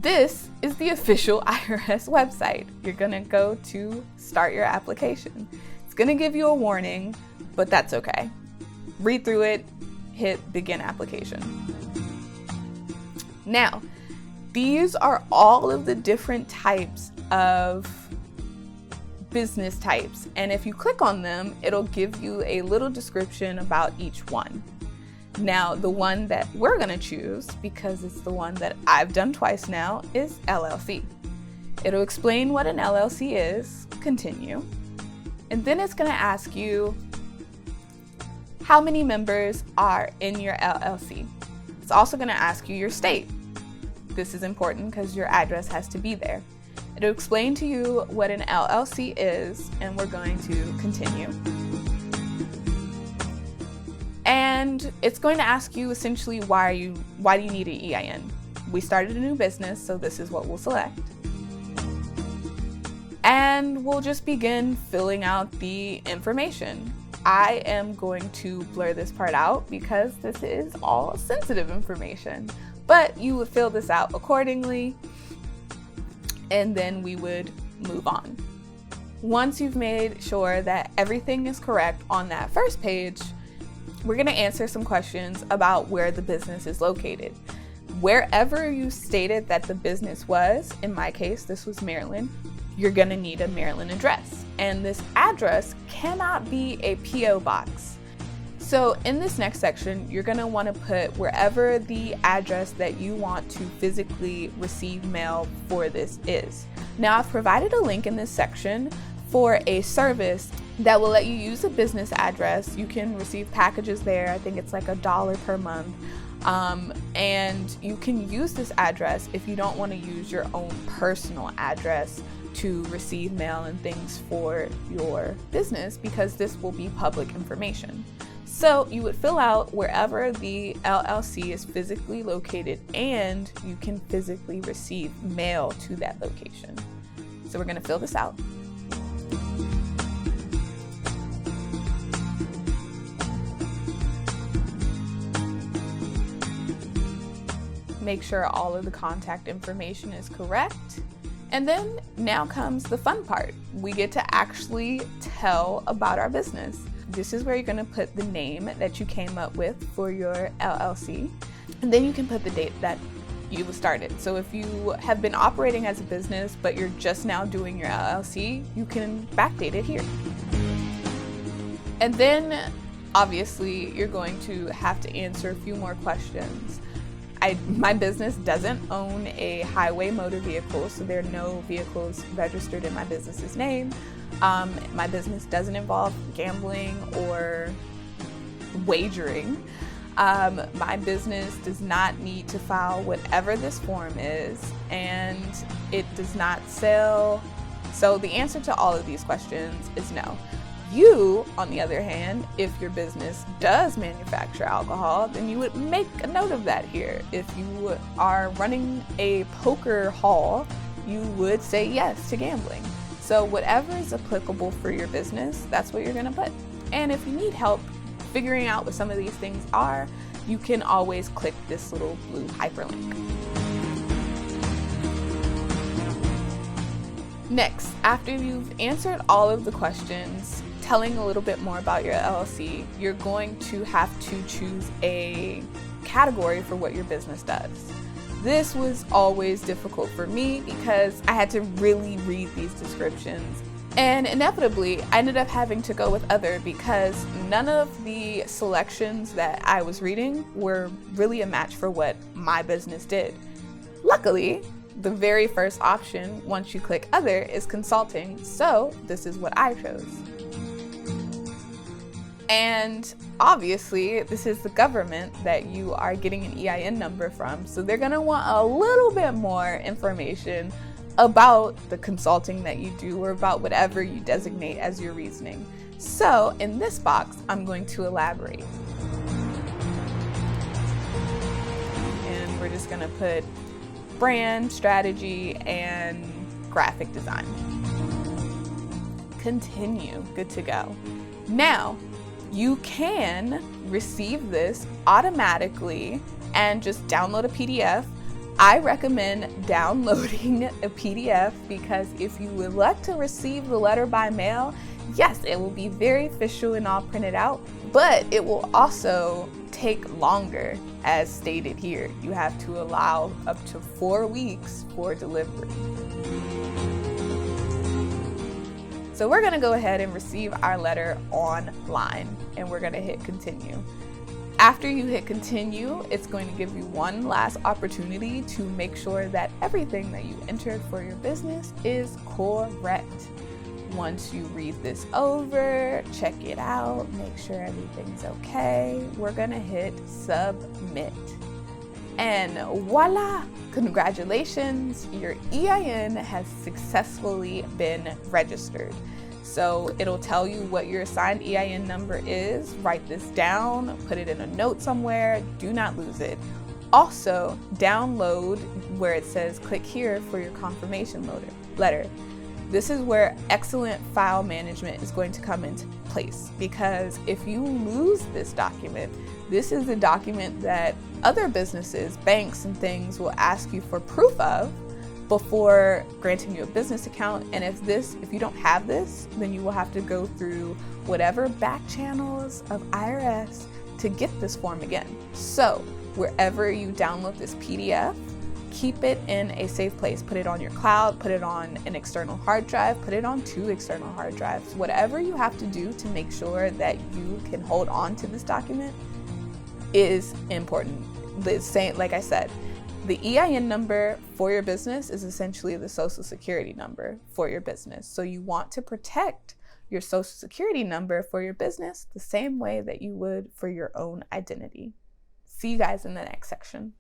This is the official IRS website. You're gonna go to start your application. It's gonna give you a warning, but that's okay. Read through it, hit begin application. Now, these are all of the different types of business types, and if you click on them, it'll give you a little description about each one. Now, the one that we're gonna choose, because it's the one that I've done twice now, is LLC. It'll explain what an LLC is, continue, and then it's gonna ask you how many members are in your LLC. It's also gonna ask you your state. This is important because your address has to be there. It'll explain to you what an LLC is, and we're going to continue. And it's going to ask you essentially why do you need an EIN? We started a new business, so this is what we'll select. And we'll just begin filling out the information. I am going to blur this part out because this is all sensitive information, but you would fill this out accordingly, and then we would move on. Once you've made sure that everything is correct on that first page, we're gonna answer some questions about where the business is located. Wherever you stated that the business was, in my case, this was Maryland, you're gonna need a Maryland address. And this address cannot be a PO box. So in this next section, you're gonna wanna put wherever the address that you want to physically receive mail for this is. Now, I've provided a link in this section for a service that will let you use a business address. You can receive packages there. I think it's like $1 per month. And you can use this address if you don't want to use your own personal address to receive mail and things for your business, because this will be public information. So you would fill out wherever the LLC is physically located, and you can physically receive mail to that location. So we're going to fill this out. Make sure all of the contact information is correct. And then now comes the fun part. We get to actually tell about our business. This is where you're gonna put the name that you came up with for your LLC. And then you can put the date that you started. So if you have been operating as a business, but you're just now doing your LLC, you can backdate it here. And then obviously you're going to have to answer a few more questions. My business doesn't own a highway motor vehicle, so there are no vehicles registered in my business's name. My business doesn't involve gambling or wagering. My business does not need to file whatever this form is, and it does not sell. So the answer to all of these questions is no. You, on the other hand, if your business does manufacture alcohol, then you would make a note of that here. If you are running a poker hall, you would say yes to gambling. So whatever is applicable for your business, that's what you're gonna put. And if you need help figuring out what some of these things are, you can always click this little blue hyperlink. Next, after you've answered all of the questions, telling a little bit more about your LLC, you're going to have to choose a category for what your business does. This was always difficult for me because I had to really read these descriptions. And inevitably, I ended up having to go with other because none of the selections that I was reading were really a match for what my business did. Luckily, the very first option, once you click other, is consulting, so this is what I chose. And obviously, this is the government that you are getting an EIN number from, so they're gonna want a little bit more information about the consulting that you do or about whatever you designate as your reasoning. So in this box, I'm going to elaborate. And we're just gonna put brand, strategy, and graphic design. Continue, good to go. Now, you can receive this automatically and just download a PDF, I recommend downloading a PDF because if you would like to receive the letter by mail, yes, it will be very official and all printed out, but it will also take longer, as stated here. You have to allow up to 4 weeks for delivery. So we're gonna go ahead and receive our letter online, and we're gonna hit continue. After you hit continue, it's going to give you one last opportunity to make sure that everything that you entered for your business is correct. Once you read this over, check it out, make sure everything's okay, we're gonna hit submit. And voila! Congratulations, your EIN has successfully been registered. So it'll tell you what your assigned EIN number is. Write this down, put it in a note somewhere, do not lose it. Also, download where it says click here for your confirmation letter. This is where excellent file management is going to come into place, because if you lose this document, this is a document that other businesses, banks and things will ask you for proof of before granting you a business account. And if you don't have this, then you will have to go through whatever back channels of IRS to get this form again. So wherever you download this PDF, keep it in a safe place. Put it on your cloud, put it on an external hard drive, put it on 2 external hard drives. Whatever you have to do to make sure that you can hold on to this document is important. Like I said, the EIN number for your business is essentially the social security number for your business. So you want to protect your social security number for your business the same way that you would for your own identity. See you guys in the next section.